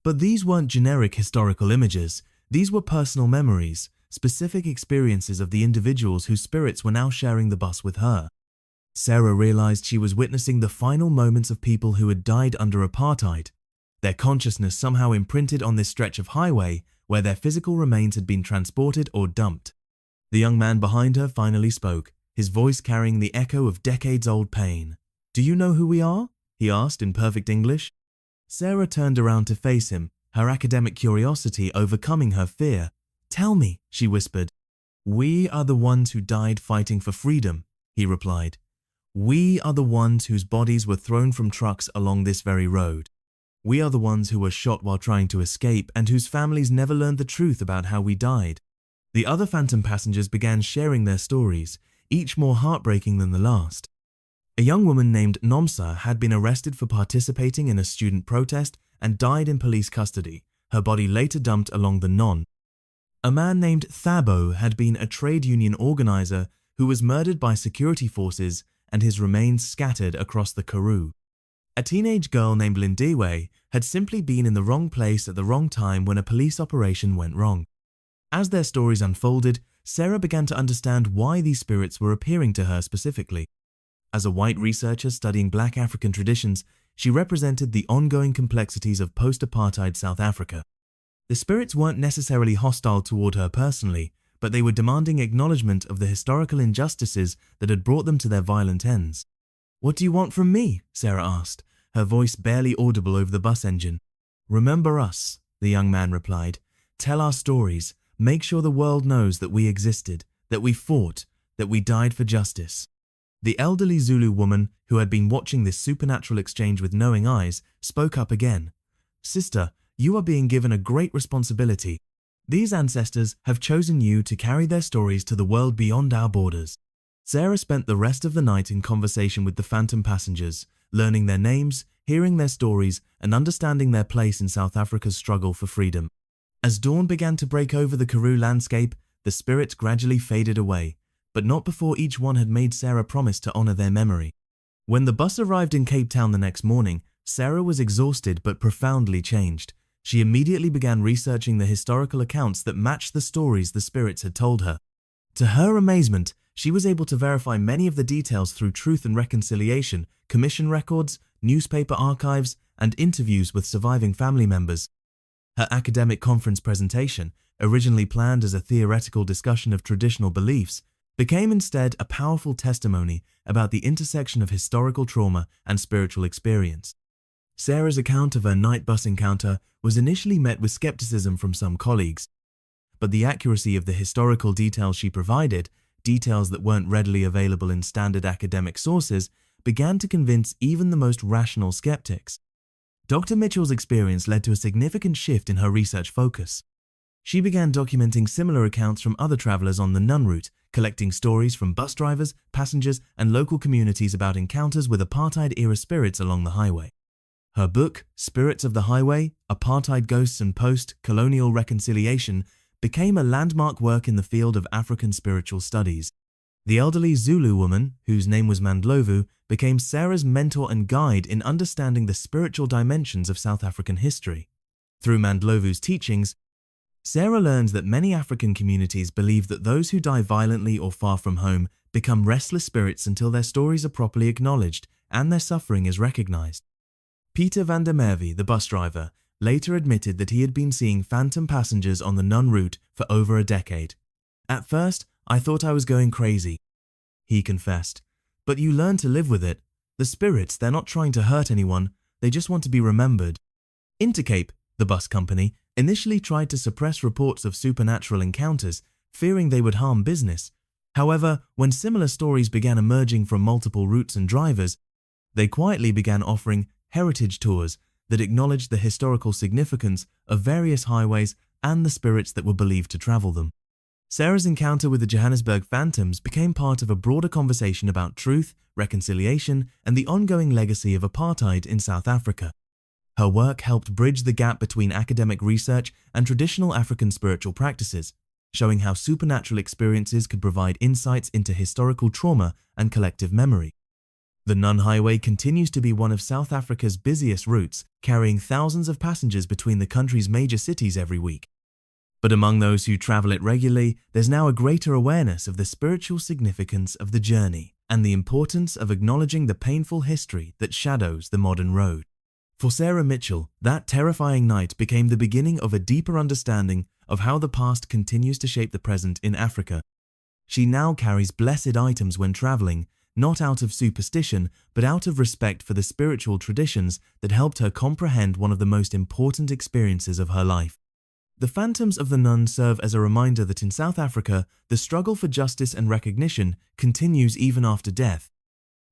But these weren't generic historical images. These were personal memories, specific experiences of the individuals whose spirits were now sharing the bus with her. Sarah realized she was witnessing the final moments of people who had died under apartheid, their consciousness somehow imprinted on this stretch of highway where their physical remains had been transported or dumped. The young man behind her finally spoke, his voice carrying the echo of decades-old pain. "Do you know who we are?" he asked in perfect English. Sarah turned around to face him, her academic curiosity overcoming her fear. "Tell me," she whispered. "We are the ones who died fighting for freedom," he replied. "We are the ones whose bodies were thrown from trucks along this very road. We are the ones who were shot while trying to escape and whose families never learned the truth about how we died." The other phantom passengers began sharing their stories, each more heartbreaking than the last. A young woman named Nomsa had been arrested for participating in a student protest and died in police custody, her body later dumped along the Non. A man named Thabo had been a trade union organizer who was murdered by security forces and his remains scattered across the Karoo. A teenage girl named Lindiwe had simply been in the wrong place at the wrong time when a police operation went wrong. As their stories unfolded, Sarah began to understand why these spirits were appearing to her specifically. As a white researcher studying Black African traditions, she represented the ongoing complexities of post-apartheid South Africa. The spirits weren't necessarily hostile toward her personally, but they were demanding acknowledgement of the historical injustices that had brought them to their violent ends. "What do you want from me?" Sarah asked, her voice barely audible over the bus engine. "Remember us," the young man replied. "Tell our stories. Make sure the world knows that we existed, that we fought, that we died for justice." The elderly Zulu woman, who had been watching this supernatural exchange with knowing eyes, spoke up again. "Sister, you are being given a great responsibility. These ancestors have chosen you to carry their stories to the world beyond our borders." Sarah spent the rest of the night in conversation with the phantom passengers, learning their names, hearing their stories, and understanding their place in South Africa's struggle for freedom. As dawn began to break over the Karoo landscape, the spirits gradually faded away, but not before each one had made Sarah promise to honor their memory. When the bus arrived in Cape Town the next morning, Sarah was exhausted but profoundly changed. She immediately began researching the historical accounts that matched the stories the spirits had told her. To her amazement, she was able to verify many of the details through Truth and Reconciliation, commission records, newspaper archives, and interviews with surviving family members. Her academic conference presentation, originally planned as a theoretical discussion of traditional beliefs, became instead a powerful testimony about the intersection of historical trauma and spiritual experience. Sarah's account of her night bus encounter was initially met with skepticism from some colleagues, but the accuracy of the historical details she provided, details that weren't readily available in standard academic sources, began to convince even the most rational skeptics. Dr. Mitchell's experience led to a significant shift in her research focus. She began documenting similar accounts from other travelers on the Nun route, collecting stories from bus drivers, passengers, and local communities about encounters with apartheid-era spirits along the highway. Her book, Spirits of the Highway, Apartheid Ghosts and Post-Colonial Reconciliation, became a landmark work in the field of African spiritual studies. The elderly Zulu woman, whose name was Mandlovu, became Sarah's mentor and guide in understanding the spiritual dimensions of South African history. Through Mandlovu's teachings, Sarah learned that many African communities believe that those who die violently or far from home become restless spirits until their stories are properly acknowledged and their suffering is recognized. Peter van der Merwe, the bus driver, later admitted that he had been seeing phantom passengers on the Nun route for over a decade. "At first, I thought I was going crazy," he confessed. "But you learn to live with it. The spirits, they're not trying to hurt anyone, they just want to be remembered." Intercape, the bus company, initially tried to suppress reports of supernatural encounters, fearing they would harm business. However, when similar stories began emerging from multiple routes and drivers, they quietly began offering heritage tours that acknowledged the historical significance of various highways and the spirits that were believed to travel them. Sarah's encounter with the Johannesburg Phantoms became part of a broader conversation about truth, reconciliation, and the ongoing legacy of apartheid in South Africa. Her work helped bridge the gap between academic research and traditional African spiritual practices, showing how supernatural experiences could provide insights into historical trauma and collective memory. The Nun Highway continues to be one of South Africa's busiest routes, carrying thousands of passengers between the country's major cities every week. But among those who travel it regularly, there's now a greater awareness of the spiritual significance of the journey and the importance of acknowledging the painful history that shadows the modern road. For Sarah Mitchell, that terrifying night became the beginning of a deeper understanding of how the past continues to shape the present in Africa. She now carries blessed items when traveling, not out of superstition, but out of respect for the spiritual traditions that helped her comprehend one of the most important experiences of her life. The phantoms of the nun serve as a reminder that in South Africa, the struggle for justice and recognition continues even after death.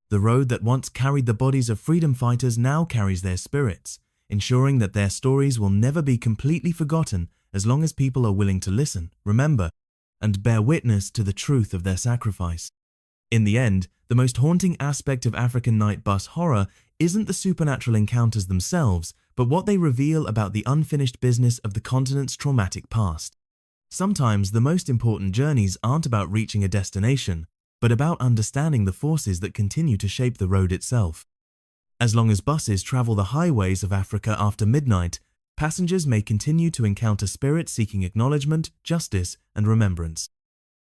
The road that once carried the bodies of freedom fighters now carries their spirits, ensuring that their stories will never be completely forgotten as long as people are willing to listen, remember, and bear witness to the truth of their sacrifice. In the end, the most haunting aspect of African night bus horror isn't the supernatural encounters themselves, but what they reveal about the unfinished business of the continent's traumatic past. Sometimes the most important journeys aren't about reaching a destination, but about understanding the forces that continue to shape the road itself. As long as buses travel the highways of Africa after midnight, passengers may continue to encounter spirits seeking acknowledgement, justice, and remembrance.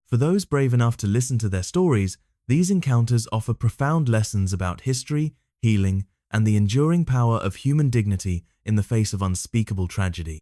For those brave enough to listen to their stories, these encounters offer profound lessons about history, healing, and the enduring power of human dignity in the face of unspeakable tragedy.